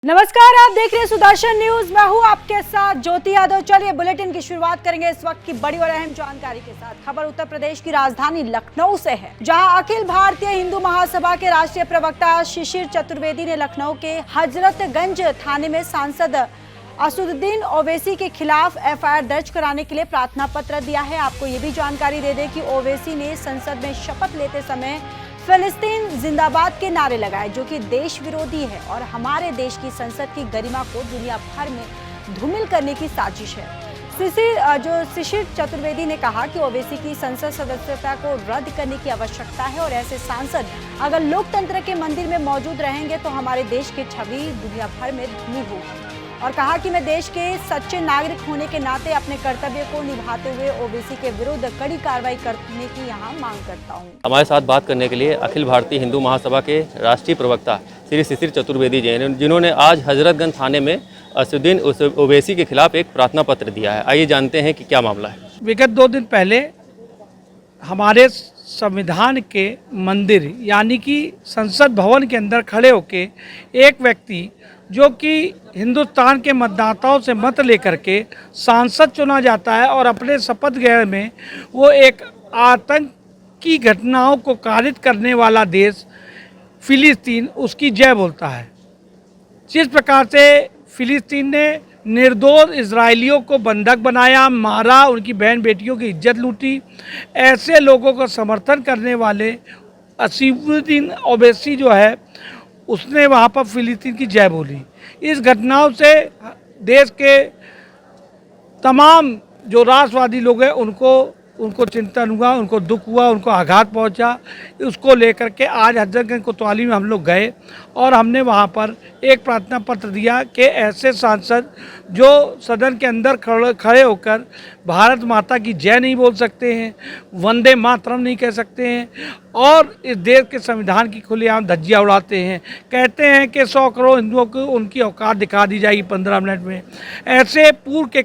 नमस्कार, आप देख रहे हैं सुदर्शन न्यूज। मैं हूं आपके साथ ज्योति यादव। चलिए बुलेटिन की शुरुआत करेंगे इस वक्त की बड़ी और अहम जानकारी के साथ। खबर उत्तर प्रदेश की राजधानी लखनऊ से है, जहां अखिल भारतीय हिंदू महासभा के राष्ट्रीय प्रवक्ता शिशिर चतुर्वेदी ने लखनऊ के हजरतगंज थाने में सांसद असदुद्दीन ओवैसी के खिलाफ एफआईआर दर्ज कराने के लिए प्रार्थना पत्र दिया है। आपको ये भी जानकारी दे दें कि ओवैसी ने संसद में शपथ लेते समय फिलिस्तीन जिंदाबाद के नारे लगाए, जो कि देश विरोधी है और हमारे देश की संसद की गरिमा को दुनिया भर में धूमिल करने की साजिश है। शिशिर चतुर्वेदी ने कहा कि ओवैसी की संसद सदस्यता को रद्द करने की आवश्यकता है और ऐसे सांसद अगर लोकतंत्र के मंदिर में मौजूद रहेंगे तो हमारे देश की छवि दुनिया भर में धूमिल होगी। और कहा कि मैं देश के सच्चे नागरिक होने के नाते अपने कर्तव्य को निभाते हुए ओवैसी के विरुद्ध कड़ी कार्रवाई करने की यहाँ मांग करता हूँ। हमारे साथ बात करने के लिए अखिल भारतीय हिंदू महासभा के राष्ट्रीय प्रवक्ता श्री शिशिर चतुर्वेदी जी, जिन्होंने आज हजरतगंज थाने में असदुद्दीन ओवैसी के खिलाफ एक प्रार्थना पत्र दिया है। आइए जानते हैं कि क्या मामला है। विगत 2 दिन पहले हमारे संविधान के मंदिर यानी कि संसद भवन के अंदर खड़े होके एक व्यक्ति जो कि हिंदुस्तान के मतदाताओं से मत लेकर के सांसद चुना जाता है और अपने शपथ ग्रहण में वो एक आतंकी घटनाओं को कारित करने वाला देश फिलिस्तीन उसकी जय बोलता है। जिस प्रकार से फिलिस्तीन ने निर्दोष इजरायलियों को बंधक बनाया, मारा, उनकी बहन बेटियों की इज्जत लूटी, ऐसे लोगों का समर्थन करने वाले असदुद्दीन ओवैसी जो है उसने वहाँ पर फिलिस्तीन की जय बोली। इस घटनाओं से देश के तमाम जो राष्ट्रवादी लोग हैं उनको चिंतन हुआ, उनको दुख हुआ, उनको आघात पहुंचा। उसको लेकर के आज हजरतगंज कोतवाली में हम लोग गए और हमने वहां पर एक प्रार्थना पत्र दिया कि ऐसे सांसद जो सदन के अंदर खड़े होकर भारत माता की जय नहीं बोल सकते हैं, वंदे मातरम नहीं कह सकते हैं और इस देश के संविधान की खुलेआम धज्जियाँ उड़ाते हैं, कहते हैं कि 100 करोड़ हिंदुओं को उनकी औकात दिखा दी जाएगी 15 मिनट में। ऐसे पूर्व के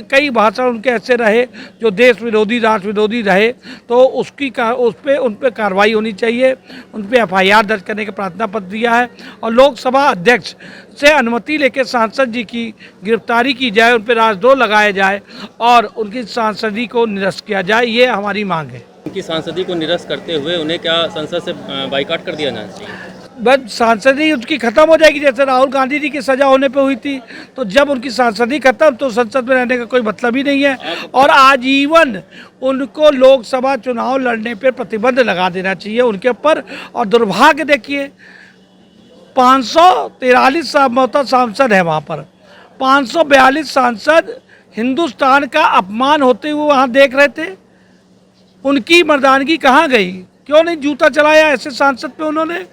कई भाषण उनके ऐसे रहे जो देश विरोधी, राष्ट्र विरोधी रहे, तो उस पर कार्रवाई होनी चाहिए। उन पर एफआईआर दर्ज करने का प्रार्थना पत्र दिया है और लोकसभा अध्यक्ष से अनुमति लेकर सांसद जी की गिरफ्तारी की जाए, उन पर राजद्रोह लगाया जाए और उनकी सांसदी को निरस्त किया जाए। ये हमारी मांग है। उनकी सांसदी को निरस्त करते हुए उन्हें क्या संसद से बाइकाट कर दिया जाना चाहिए? बस सांसदी उनकी खत्म हो जाएगी, जैसे राहुल गांधी जी की सजा होने पे हुई थी। तो जब उनकी सांसदी खत्म तो संसद में रहने का कोई मतलब ही नहीं है और आजीवन उनको लोकसभा चुनाव लड़ने पर प्रतिबंध लगा देना चाहिए उनके ऊपर। और दुर्भाग्य देखिए, 543 सांसद है वहाँ पर, 542 सांसद हिंदुस्तान का अपमान होते हुए वहाँ देख रहे थे। उनकी मर्दानगी कहाँ गई? क्यों नहीं जूता चलाया ऐसे सांसद पे उन्होंने?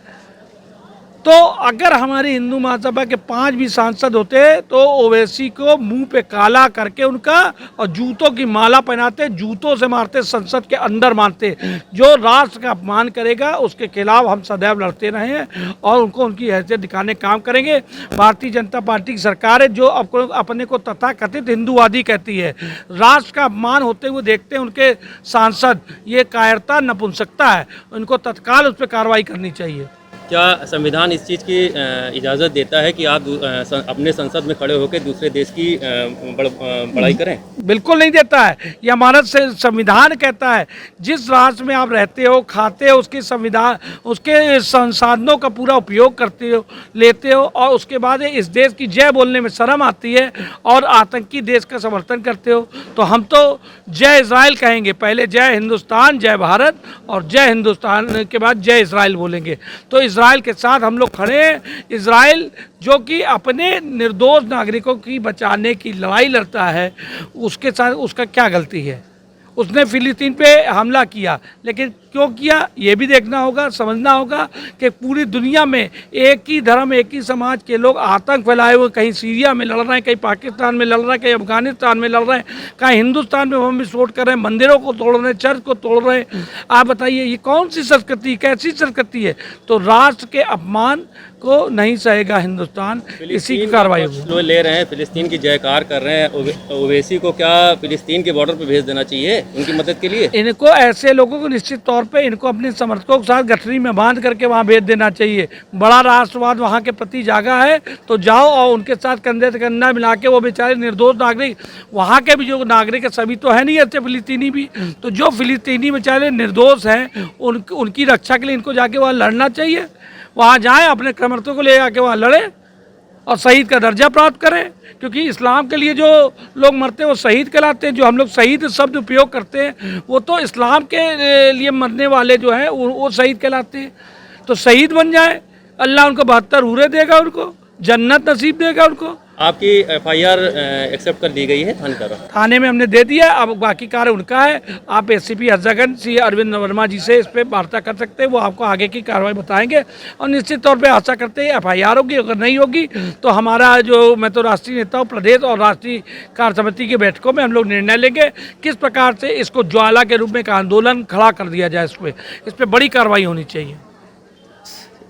तो अगर हमारी हिंदू महासभा के 5 भी सांसद होते तो ओवैसी को मुंह पे काला करके उनका और जूतों की माला पहनाते, जूतों से मारते, संसद के अंदर मारते। जो राष्ट्र का अपमान करेगा उसके खिलाफ हम सदैव लड़ते रहे हैं और उनको उनकी हैसियत दिखाने का काम करेंगे। भारतीय जनता पार्टी की सरकार है जो अपने को तथाकथित हिंदूवादी कहती है। राष्ट्र का अपमान होते हुए देखते हैं उनके सांसद, ये कायरता, नपुंसकता है। उनको तत्काल उस पर कार्रवाई करनी चाहिए। क्या संविधान इस चीज़ की इजाज़त देता है कि आप अपने संसद में खड़े होकर दूसरे देश की बड़ाई करें? बिल्कुल नहीं देता है। ये हमारा संविधान कहता है जिस राष्ट्र में आप रहते हो, खाते हो, उसके संविधान, उसके संसाधनों का पूरा उपयोग करते हो, लेते हो और उसके बाद इस देश की जय बोलने में शर्म आती है और आतंकी देश का समर्थन करते हो। तो हम तो जय इजराइल कहेंगे, पहले जय हिंदुस्तान, जय भारत और जय हिंदुस्तान के बाद जय इजराइल बोलेंगे। तो इजराइल के साथ हम लोग खड़े हैं। इजराइल जो कि अपने निर्दोष नागरिकों की बचाने की लड़ाई लड़ता है, उसके साथ उसका क्या गलती है? उसने फिलिस्तीन पे हमला किया, लेकिन क्यों किया ये भी देखना होगा, समझना होगा कि पूरी दुनिया में एक ही धर्म, एक ही समाज के लोग आतंक फैलाए हुए कहीं सीरिया में लड़ रहे हैं, कहीं पाकिस्तान में लड़ रहे हैं, कहीं अफगानिस्तान में लड़ रहे हैं, कहीं हिंदुस्तान में बम विस्फोट कर रहे हैं, मंदिरों को तोड़ रहे हैं, चर्च को तोड़ रहे हैं। आप बताइए ये कौन सी संस्कृति, कैसी संस्कृति है? तो राष्ट्र के अपमान को नहीं सहेगा हिंदुस्तान। इसी की कार्रवाई होगी। लोग ले रहे हैं, फिलिस्तीन की जयकार कर रहे हैं, ओवैसी को क्या फिलिस्तीन के बॉर्डर पर भेज देना चाहिए उनकी मदद के लिए? इनको, ऐसे लोगों को निश्चित तौर पे इनको अपने समर्थकों के साथ गठरी में बांध करके वहाँ भेज देना चाहिए। बड़ा राष्ट्रवाद वहाँ के प्रति जागा है तो जाओ और उनके साथ कंधे से कंधा मिला के, वो बेचारे निर्दोष नागरिक, वहाँ के भी जो नागरिक है सभी तो है नहीं ऐसे फिलिस्तीनी भी, तो जो फिलिस्तीनी बेचारे निर्दोष हैं उनकी रक्षा के लिए इनको जाके वहाँ लड़ना चाहिए। वहाँ जाएँ, अपने समर्थकों को ले जाके वहाँ लड़े और शहीद का दर्जा प्राप्त करें, क्योंकि इस्लाम के लिए जो लोग मरते हैं वो शहीद कहलाते हैं। जो हम लोग शहीद शब्द उपयोग करते हैं वो तो इस्लाम के लिए मरने वाले जो हैं वो शहीद कहलाते हैं। तो शहीद बन जाए, अल्लाह उनको 72 हूरें देगा, उनको जन्नत नसीब देगा उनको। आपकी FIR एक्सेप्ट कर दी गई है थाने तरफ? थाने में हमने दे दिया, अब बाकी कार्य उनका है। आप ACP हर्षगंज श्री अरविंद वर्मा जी से इस पर वार्ता कर सकते हैं, वो आपको आगे की कार्रवाई बताएंगे और निश्चित तौर पे आशा करते हैं FIR होगी। अगर नहीं होगी तो हमारा जो, मैं तो राष्ट्रीय नेता हूँ, प्रदेश और राष्ट्रीय कार्य समिति की बैठकों में हम लोग निर्णय लेंगे किस प्रकार से इसको ज्वाला के रूप में एक आंदोलन खड़ा कर दिया जाए। इस पर बड़ी कार्रवाई होनी चाहिए।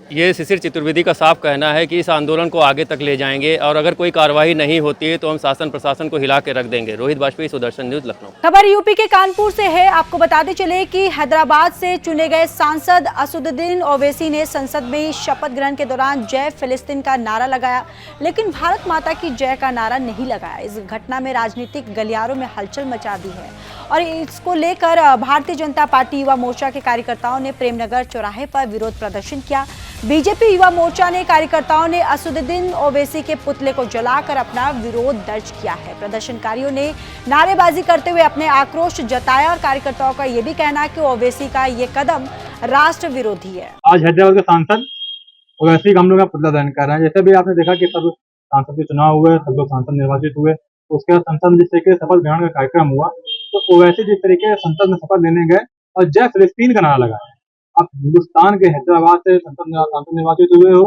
ये शिशिर चतुर्वेदी का साफ कहना है कि इस आंदोलन को आगे तक ले जाएंगे और अगर कोई कार्रवाई नहीं होती है तो हम शासन प्रशासन को हिला के रख देंगे। रोहित बाजपेयी, सुदर्शन न्यूज, लखनऊ। खबर यूपी के कानपुर से है। आपको बताते चले कि हैदराबाद से चुने गए सांसद असदुद्दीन ओवैसी ने संसद में शपथ ग्रहण के दौरान जय फिलिस्तीन का नारा लगाया, लेकिन भारत माता की जय का नारा नहीं लगाया। इस घटना में राजनीतिक गलियारों में हलचल मचा दी है और इसको लेकर भारतीय जनता पार्टी युवा मोर्चा के कार्यकर्ताओं ने प्रेमनगर चौराहे पर विरोध प्रदर्शन किया। बीजेपी युवा मोर्चा ने कार्यकर्ताओं ने असदुद्दीन ओवैसी के पुतले को जलाकर अपना विरोध दर्ज किया है। प्रदर्शनकारियों ने नारेबाजी करते हुए अपने आक्रोश जताया और कार्यकर्ताओं का यह भी कहना है कि ओवैसी का ये कदम राष्ट्र विरोधी है। आज हैदराबाद के सांसद ओवैसी का हम लोग पुतला दहन कर रहे हैं। जैसे भी आपने देखा कि सब सांसद के चुनाव हुए, सब लोग सांसद निर्वाचित हुए, तो उसके बाद संसद में जिस तरीके से शपथ ग्रहण का कार्यक्रम हुआ तो ओवैसी जिस तरीके से संसद में शपथ लेने गए और जय फिलिस्तीन का नारा लगाया। आप हिंदुस्तान के हैदराबाद से सांसद निर्वाचित हुए हो,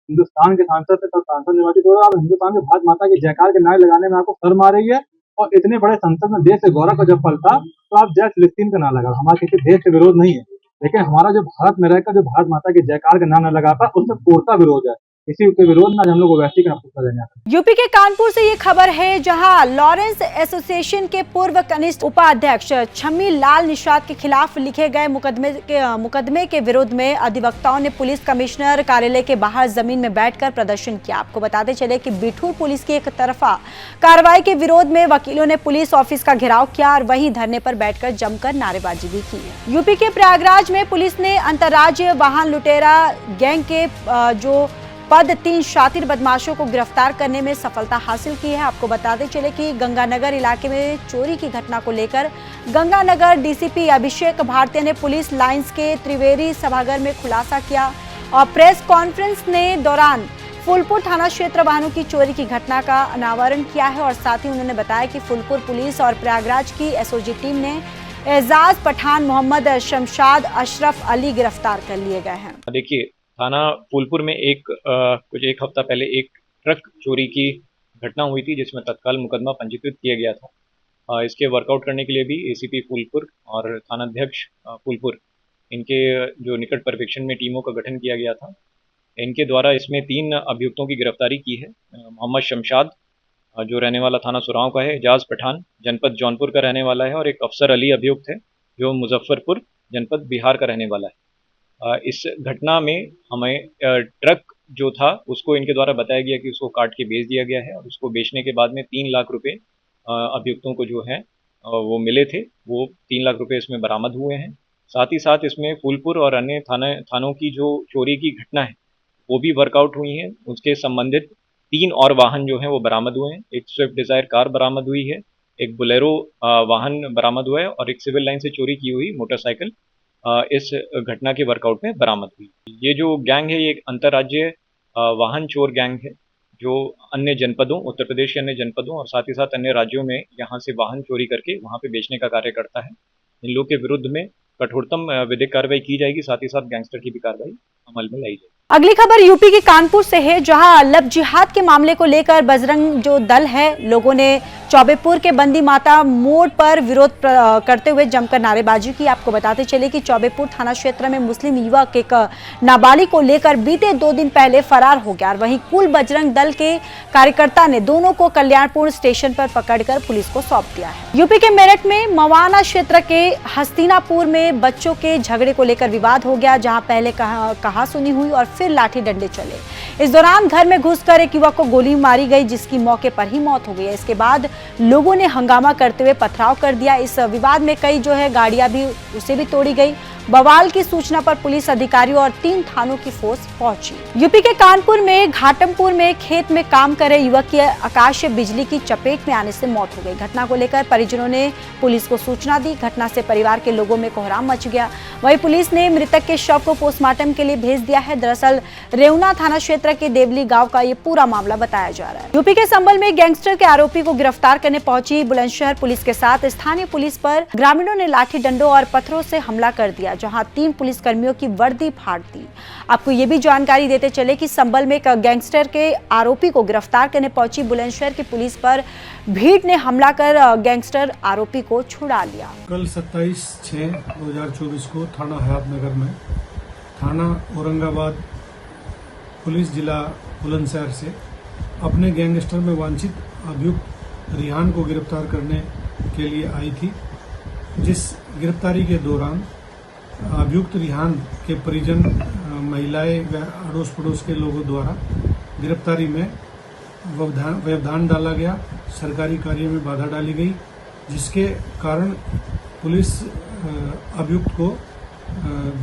हिंदुस्तान के सांसद से सांसद निर्वाचित हुए, आप हिंदुस्तान के भारत माता की जयकार के नारे लगाने में आपको शर्म आ रही है और इतने बड़े संसद में देश के गौरव का जब पल था तो आप जय फिलिस्तीन का नारा लगा। हमारा किसी देश से विरोध नहीं है, लेकिन हमारा जो भारत में रहकर जो भारत माता की जयकार का नारा लगाता उससे कोरता विरोध है। इसी के विरोध में हम लोग ओवैसी का पुतला देने आते हैं। यूपी के कानपुर से ये खबर है, जहां लॉरेंस एसोसिएशन के पूर्व कनिष्ठ उपाध्यक्ष छम्मी लाल निषाद के खिलाफ लिखे गए मुकदमे के विरोध में अधिवक्ताओं ने पुलिस कमिश्नर कार्यालय के बाहर जमीन में बैठकर प्रदर्शन किया। आपको बताते चले कि बिठूर पुलिस की एक तरफा कार्रवाई के विरोध में वकीलों ने पुलिस ऑफिस का घेराव किया और वहीं धरने पर बैठकर जमकर नारेबाजी भी की। यूपी के प्रयागराज में पुलिस ने अंतर्राज्यीय वाहन लुटेरा गैंग के जो 3 शातिर बदमाशों को गिरफ्तार करने में सफलता हासिल की है। आपको बताते चले कि गंगानगर इलाके में चोरी की घटना को लेकर गंगानगर DCP अभिषेक भारती ने पुलिस लाइंस के त्रिवेदी सभागार में खुलासा किया और प्रेस कॉन्फ्रेंस ने दौरान फूलपुर थाना क्षेत्र वाहनों की चोरी की घटना का अनावरण किया है और साथ ही उन्होंने बताया कि फूलपुर पुलिस और प्रयागराज की SOG टीम ने एजाज पठान, मोहम्मद शमशाद, अशरफ अली गिरफ्तार कर लिए गए हैं। देखिए, थाना फूलपुर में कुछ एक हफ्ता पहले एक ट्रक चोरी की घटना हुई थी जिसमें तत्काल मुकदमा पंजीकृत किया गया था। इसके वर्कआउट करने के लिए भी ACP फूलपुर और थानाध्यक्ष फूलपुर, इनके जो निकट पर्यवेक्षण में टीमों का गठन किया गया था। इनके द्वारा इसमें 3 अभियुक्तों की गिरफ्तारी की है। मोहम्मद शमशाद जो रहने वाला थाना सुराव का है, एजाज पठान जनपद जौनपुर का रहने वाला है और एक अफसर अली अभियुक्त है जो मुजफ्फरपुर जनपद बिहार का रहने वाला है। इस घटना में हमें ट्रक जो था उसको इनके द्वारा बताया गया कि उसको काट के बेच दिया गया है और उसको बेचने के बाद में 3 लाख रुपए अभियुक्तों को जो है वो मिले थे। वो 3 लाख रुपए इसमें बरामद हुए हैं। साथ ही साथ इसमें फूलपुर और अन्य थानों की जो चोरी की घटना है वो भी वर्कआउट हुई हैं। उसके संबंधित 3 और वाहन जो हैं वो बरामद हुए हैं। एक स्विफ्ट डिज़ायर कार बरामद हुई है, एक बोलेरो वाहन बरामद हुआ है और एक सिविल लाइन से चोरी की हुई मोटरसाइकिल इस घटना के वर्कआउट में बरामद हुई। ये जो गैंग है ये एक अंतर्राज्यीय वाहन चोर गैंग है जो अन्य जनपदों, उत्तर प्रदेश के अन्य जनपदों और साथ ही साथ अन्य राज्यों में यहाँ से वाहन चोरी करके वहाँ पे बेचने का कार्य करता है। इन लोग के विरुद्ध में कठोरतम विधिक कार्रवाई की जाएगी, साथ ही साथ गैंगस्टर की भी कार्रवाई अमल में लाई जाएगी। अगली खबर यूपी के कानपुर से है, जहां लव जिहाद के मामले को लेकर बजरंग जो दल है, लोगों ने चौबेपुर के बंदी माता मोड़ पर विरोध करते हुए जमकर नारेबाजी की। आपको बताते चले कि चौबेपुर थाना क्षेत्र में मुस्लिम युवक एक नाबालिग को लेकर बीते 2 दिन पहले फरार हो गया। वहीं कुल बजरंग दल के कार्यकर्ता ने दोनों को कल्याणपुर स्टेशन पर पकड़कर पुलिस को सौंप दिया है। यूपी के मेरठ में मवाना क्षेत्र के हस्तिनापुर में बच्चों के झगड़े को लेकर विवाद हो गया, जहां पहले कहासुनी हुई और फिर लाठी डंडे चले। इस दौरान घर में घुसकर एक युवक को गोली मारी गई, जिसकी मौके पर ही मौत हो गई। इसके बाद लोगों ने हंगामा करते हुए पथराव कर दिया। इस विवाद में कई गाड़ियां भी उसे भी तोड़ी गई। बवाल की सूचना पर पुलिस अधिकारियों और 3 थानों की फोर्स पहुंची। यूपी के कानपुर में घाटमपुर में खेत में काम कर रहे युवक की आकाशीय बिजली की चपेट में आने से मौत हो गई। घटना को लेकर परिजनों ने पुलिस को सूचना दी। घटना से परिवार के लोगों में कोहराम मच गया। वहीं पुलिस ने मृतक के शव को पोस्टमार्टम के लिए भेज दिया है। दरअसल रेवना थाना क्षेत्र के देवली गांव का ये पूरा मामला बताया जा रहा है। यूपी के संभल में गैंगस्टर के आरोपी को गिरफ्तार करने पहुंची बुलंदशहर पुलिस के साथ स्थानीय पुलिस पर ग्रामीणों ने लाठी डंडों और पत्थरों से हमला कर दिया, जहां 3 पुलिसकर्मियों की वर्दी फाड़ दी। आपको ये भी जानकारी देते चले कि संभल में एक गैंगस्टर के आरोपी को गिरफ्तार करने पहुंची बुलंदशहर की पुलिस पर भीड़ ने हमला कर गैंगस्टर आरोपी को छुड़ा लिया। कल 27/6/2024 को थाना हयातनगर में थाना औरंगाबाद पुलिस जिला बुलंदशहर से अपने गैंगस्टर में वांछित अभियुक्त रिहान को गिरफ्तार करने के लिए आई थी। जिस गिरफ्तारी के दौरान अभियुक्त रिहान के परिजन, महिलाएं व अड़ोस पड़ोस के लोगों द्वारा गिरफ्तारी में व्यवधान डाला गया, सरकारी कार्य में बाधा डाली गई, जिसके कारण पुलिस अभियुक्त को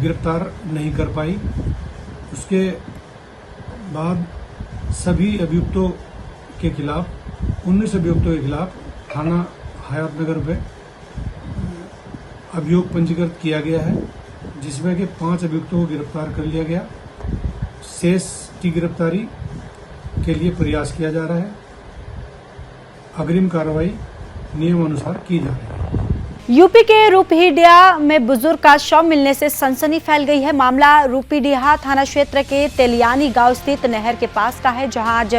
गिरफ्तार नहीं कर पाई। उसके बाद सभी अभियुक्तों के खिलाफ 19 अभियुक्तों के खिलाफ थाना हयातनगर में अभियोग पंजीकृत किया गया है, जिसमें कि 5 अभियुक्तों को गिरफ्तार कर लिया गया। शेष की गिरफ्तारी के लिए प्रयास किया जा रहा है। अग्रिम कार्रवाई नियम अनुसार की जा रही है। यूपी के रूपहीडिया में बुजुर्ग का शव मिलने से सनसनी फैल गई है। मामला रूपहीडिया थाना क्षेत्र के तेलियानी गांव स्थित नहर के पास का है, जहां आज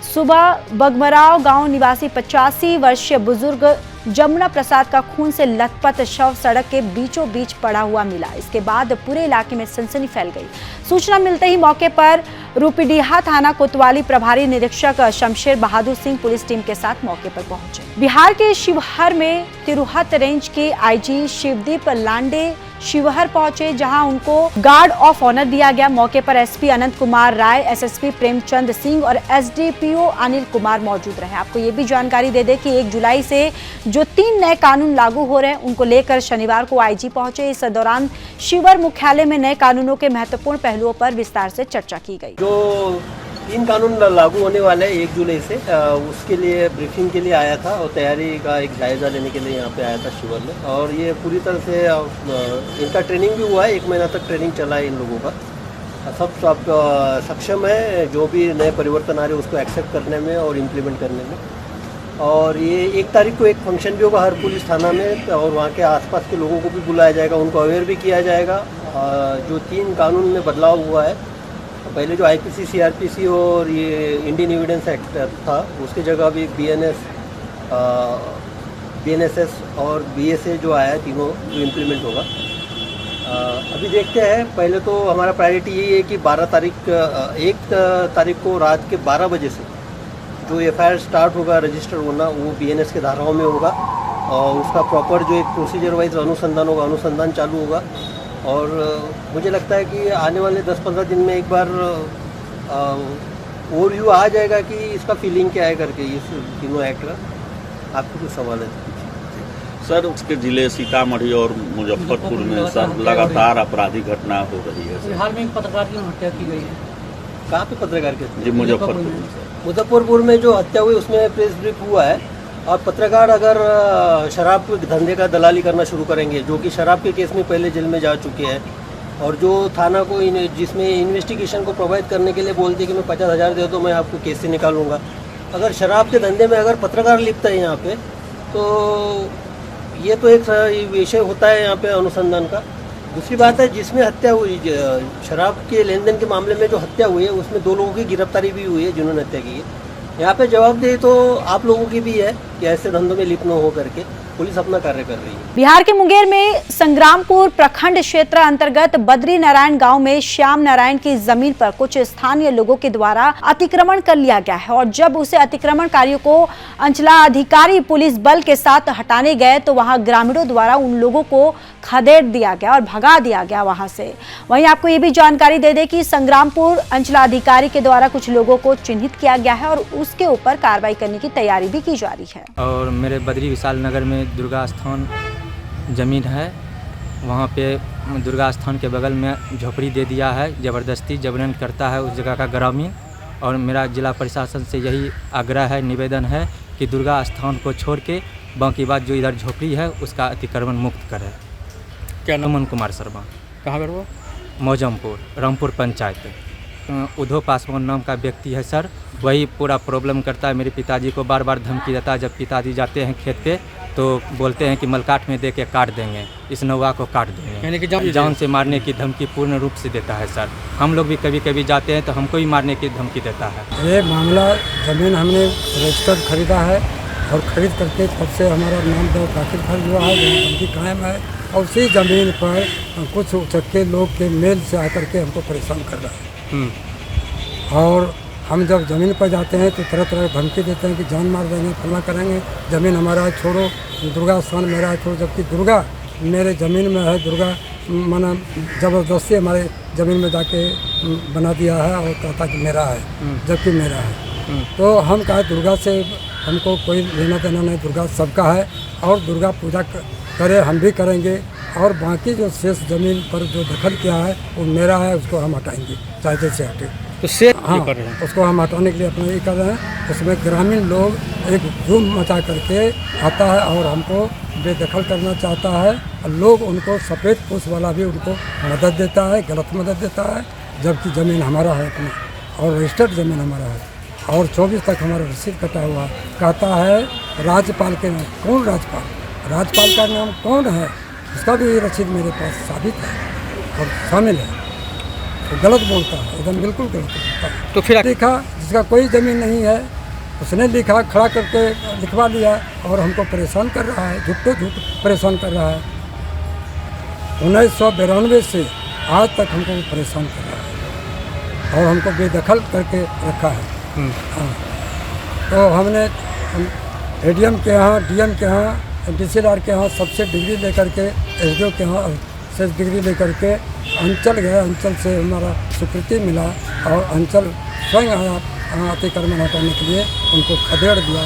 सुबह बगमराव गांव निवासी 85 वर्षीय बुजुर्ग जमुना प्रसाद का खून से लथपथ शव सड़क के बीचों बीच पड़ा हुआ मिला। इसके बाद पूरे इलाके में सनसनी फैल गई। सूचना मिलते ही मौके पर रूपहीडिया थाना कोतवाली प्रभारी निरीक्षक शमशेर बहादुर सिंह पुलिस टीम के साथ मौके पर पहुंचे। बिहार के शिवहर में तिरुहत रेंज के आईजी शिवदीप लांडे शिवहर पहुंचे, जहां उनको गार्ड ऑफ ऑनर दिया गया। मौके पर एसपी अनंत कुमार राय, एसएसपी प्रेमचंद सिंह और एसडीपीओ अनिल कुमार मौजूद रहे। आपको ये भी जानकारी दे दें कि 1 जुलाई से जो 3 नए कानून लागू हो रहे हैं, उनको लेकर शनिवार को आईजी पहुंचे। इस दौरान शिवहर मुख्यालय में नए कानूनों के महत्वपूर्ण पहलुओं पर विस्तार से चर्चा की गई। जो 3 कानून लागू होने वाले हैं 1 जुलाई से, उसके लिए ब्रीफिंग के लिए आया था और तैयारी का एक जायजा लेने के लिए यहाँ पे आया था शिवहर में। और ये पूरी तरह से इनका ट्रेनिंग भी हुआ है, 1 महीना तक ट्रेनिंग चला है इन लोगों का। सब सक्षम है, जो भी नए परिवर्तन आ रहे हैं उसको एक्सेप्ट करने में और इम्प्लीमेंट करने में। और ये 1 तारीख को एक फंक्शन भी होगा हर पुलिस थाना में, और वहाँ के आसपास के लोगों को भी बुलाया जाएगा, उनको अवेयर भी किया जाएगा। जो 3 कानून में बदलाव हुआ है, पहले जो आईपीसी, सीआरपीसी और ये इंडियन एविडेंस एक्ट था, उसकी जगह भी बीएनएसएस और बीएसए जो आया है, तीनों जो इम्प्लीमेंट होगा। अभी देखते हैं। पहले तो हमारा प्रायोरिटी यही है कि 1 तारीख को रात के 12 बजे से जो एफआईआर स्टार्ट होगा, रजिस्टर होना, वो बीएनएस के धाराओं में होगा और उसका प्रॉपर जो एक प्रोसीजर वाइज अनुसंधान होगा, अनुसंधान चालू होगा। और मुझे लगता है कि आने वाले 10-15 दिन में एक बार ओवरव्यू आ जाएगा कि इसका फीलिंग क्या है करके, इस तीनों एक्ट का। आपको कुछ सवाल है? सर, उसके जिले सीतामढ़ी और मुजफ्फरपुर में सर लगातार आपराधिक घटना हो रही है। बिहार में एक पत्रकार की हत्या की गई है। कहाँ पे पत्रकार की? जी, मुजफ्फरपुर। मुजफ्फरपुर में जो हत्या हुई उसमें प्रेस ब्रीफ हुआ है। और पत्रकार अगर शराब के धंधे का दलाली करना शुरू करेंगे, जो कि शराब के केस में पहले जेल में जा चुके हैं, और जो थाना को जिसमें इन्वेस्टिगेशन को प्रोवाइड करने के लिए बोलते हैं कि मैं 50,000 दे दो, मैं आपको केस से निकालूंगा। अगर शराब के धंधे में अगर पत्रकार लिप्त है यहाँ पे, तो ये तो एक विषय होता है यहाँ पे अनुसंधान का। दूसरी बात है जिसमें हत्या हुई, शराब के लेन देन के मामले में जो हत्या हुई है उसमें 2 लोगों की गिरफ्तारी भी हुई है जिन्होंने हत्या की है। यहाँ पे जवाबदेही तो आप लोगों की भी है कि ऐसे धंधों में लिप्त न हो करके पुलिस अपना कार्य कर रही है। बिहार के मुंगेर में संग्रामपुर प्रखंड क्षेत्र अंतर्गत बद्री नारायण गांव में श्याम नारायण की जमीन पर कुछ स्थानीय लोगों के द्वारा अतिक्रमण कर लिया गया है और जब उसे अतिक्रमणकारियों को अंचलाधिकारी पुलिस बल के साथ हटाने गए तो वहां ग्रामीणों द्वारा उन लोगों को खदेड़ दिया गया और भगा दिया गया वहां से। वहीं आपको ये भी जानकारी दे दें कि संग्रामपुर अंचलाधिकारी के द्वारा कुछ लोगों को चिन्हित किया गया है और उसके ऊपर कार्रवाई करने की तैयारी भी की जा रही है। और मेरे बद्री विशाल नगर में दुर्गा स्थान ज़मीन है, वहाँ पे दुर्गा स्थान के बगल में झोपड़ी दे दिया है, ज़बरदस्ती जबरन करता है उस जगह का ग्रामीण। और मेरा जिला प्रशासन से यही आग्रह है, निवेदन है कि दुर्गा स्थान को छोड़ के बाकी बात जो इधर झोपड़ी है उसका अतिक्रमण मुक्त करे। क्या नाम? अमन कुमार शर्मा। कहाँ पर वो? मौजमपुर, रामपुर पंचायत। उद्धव पासवान नाम का व्यक्ति है सर, वही पूरा प्रॉब्लम करता है। मेरे पिताजी को बार बार धमकी देता है, जब पिताजी जाते हैं खेत पे तो बोलते हैं कि मलकाट में दे के काट देंगे, इस नौवा को काट देंगे, यानी कि जान से मारने की धमकी पूर्ण रूप से देता है सर। हम लोग भी कभी कभी जाते हैं तो हमको ही मारने की धमकी देता है। ये मामला ज़मीन हमने रजिस्टर्ड खरीदा है और ख़रीद करके तब से हमारा नाम दाखिल खर्च हुआ है, धमकी कायम है। और उसी ज़मीन पर कुछ उचक्के लोग के मेल से आकर के हमको परेशान कर रहा है। और हम जब ज़मीन पर जाते हैं तो तरह तरह की धमकी देते हैं कि जान मार देंगे, फलना करेंगे, ज़मीन हमारा है छोड़ो, दुर्गा स्थान मेरा है छोड़ो। जबकि दुर्गा मेरे ज़मीन में है, दुर्गा माना ज़बरदस्ती हमारे ज़मीन में जाके बना दिया है और कहता कि मेरा है, जबकि मेरा है। तो हम कहा दुर्गा से हमको कोई लेना देना नहीं, दुर्गा सबका है और दुर्गा पूजा करे हम भी करेंगे। और बाकी जो शेष ज़मीन पर जो दखल किया है वो मेरा है, उसको हम हटाएंगे चाहे जैसे हटे। तो से हाँ, उसको हम हटाने के लिए अपना ये कर रहे हैं। उसमें ग्रामीण लोग एक धूम मचा करके आता है और हमको बेदखल करना चाहता है। और लोग उनको सफ़ेद पोश वाला भी उनको मदद देता है, गलत मदद देता है, जबकि ज़मीन हमारा है अपना और रजिस्टर्ड ज़मीन हमारा है। और 24 तक हमारा रसीद कटा हुआ है। कहता है राज्यपाल के नाम, कौन राज्यपाल? राज्यपाल का नाम कौन है? उसका भी रसीद मेरे पास साबित है और शामिल है। तो गलत बोलता है, एकदम बिल्कुल गलत बोलता है। तो फिर लिखा जिसका कोई ज़मीन नहीं है उसने लिखा, खड़ा करके लिखवा लिया और हमको परेशान कर रहा है, झूठ परेशान कर रहा है। 1992 से आज तक हमको परेशान कर रहा है और हमको बेदखल करके रखा है। हाँ, तो हमने एडीएम के यहाँ, डीएम के यहाँ, डीसीएलआर के यहाँ सबसे डिग्री लेकर के, एसडीओ के यहाँ से डिग्री लेकर के अंचल गए। अंचल से हमारा स्वीकृति मिला और अंचल स्वयं आया अतिक्रमण हटाने के लिए, उनको खदेड़ दिया,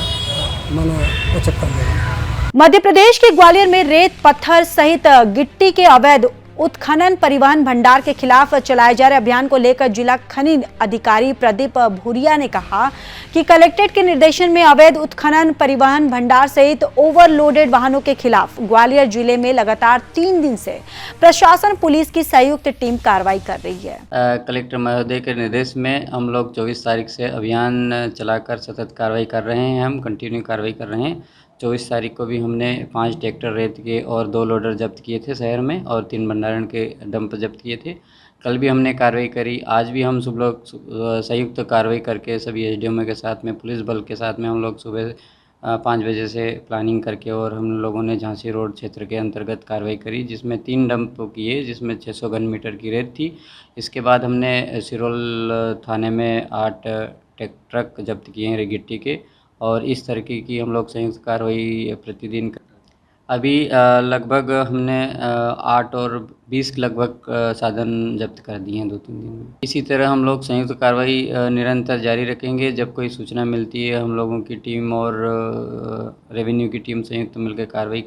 माना उचक्का दिया। मध्य प्रदेश के ग्वालियर में रेत पत्थर सहित गिट्टी के अवैध उत्खनन परिवहन भंडार के खिलाफ चलाए जा रहे अभियान को लेकर जिला खनिज अधिकारी प्रदीप भूरिया ने कहा कि कलेक्ट्रेट के निर्देशन में अवैध उत्खनन परिवहन भंडार सहित ओवरलोडेड वाहनों के खिलाफ ग्वालियर जिले में लगातार 3 दिन से प्रशासन पुलिस की संयुक्त टीम कार्रवाई कर रही है। कलेक्टर महोदय के निर्देश में हम लोग 24 तारीख से अभियान चलाकर सतत कार्रवाई कर रहे हैं। हम कंटिन्यू कार्रवाई कर रहे हैं। 24 तारीख को भी हमने 5 ट्रैक्टर रेत के और 2 लोडर जब्त किए थे शहर में और 3 भंडारण के डंप जब्त किए थे। कल भी हमने कार्रवाई करी। आज भी हम सब लोग संयुक्त कार्रवाई करके सभी एसडीएम के साथ में, पुलिस बल के साथ में हम लोग सुबह 5 बजे से प्लानिंग करके और हम लोगों ने झांसी रोड क्षेत्र के अंतर्गत कार्रवाई करी, जिसमें 3 डंप किए, जिसमें 600 घन मीटर की रेत थी। इसके बाद हमने सिरोल थाने में 8 ट्रक जब्त किए हैं गिट्टी के। और इस तरीके की हम लोग संयुक्त कार्रवाई प्रतिदिन अभी लगभग हमने 8 और 20 लगभग साधन जब्त कर दिए हैं 2-3 दिन में। इसी तरह हम लोग संयुक्त कार्रवाई निरंतर जारी रखेंगे। जब कोई सूचना मिलती है हम लोगों की टीम और रेवेन्यू की टीम संयुक्त मिलकर कार्रवाई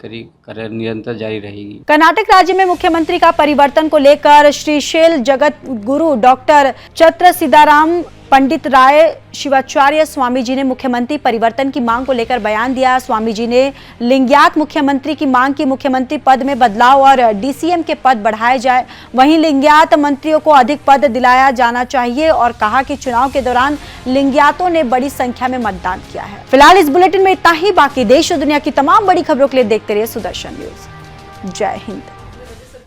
निरंतर जारी रहेगी। कर्नाटक राज्य में मुख्यमंत्री का परिवर्तन को लेकर श्री शैल जगत गुरु डॉक्टर चत्र सिद्धाराम पंडित राय शिवाचार्य स्वामी जी ने मुख्यमंत्री परिवर्तन की मांग को लेकर बयान दिया। स्वामी जी ने लिंगायत मुख्यमंत्री की मांग की, मुख्यमंत्री पद में बदलाव और डीसीएम के पद बढ़ाए जाए, वहीं लिंगायत मंत्रियों को अधिक पद दिलाया जाना चाहिए और कहा कि चुनाव के दौरान लिंगायतों ने बड़ी संख्या में मतदान किया है। फिलहाल इस बुलेटिन में इतना ही। बाकी देश और दुनिया की तमाम बड़ी खबरों के लिए देखते रहिए सुदर्शन न्यूज। जय हिंद।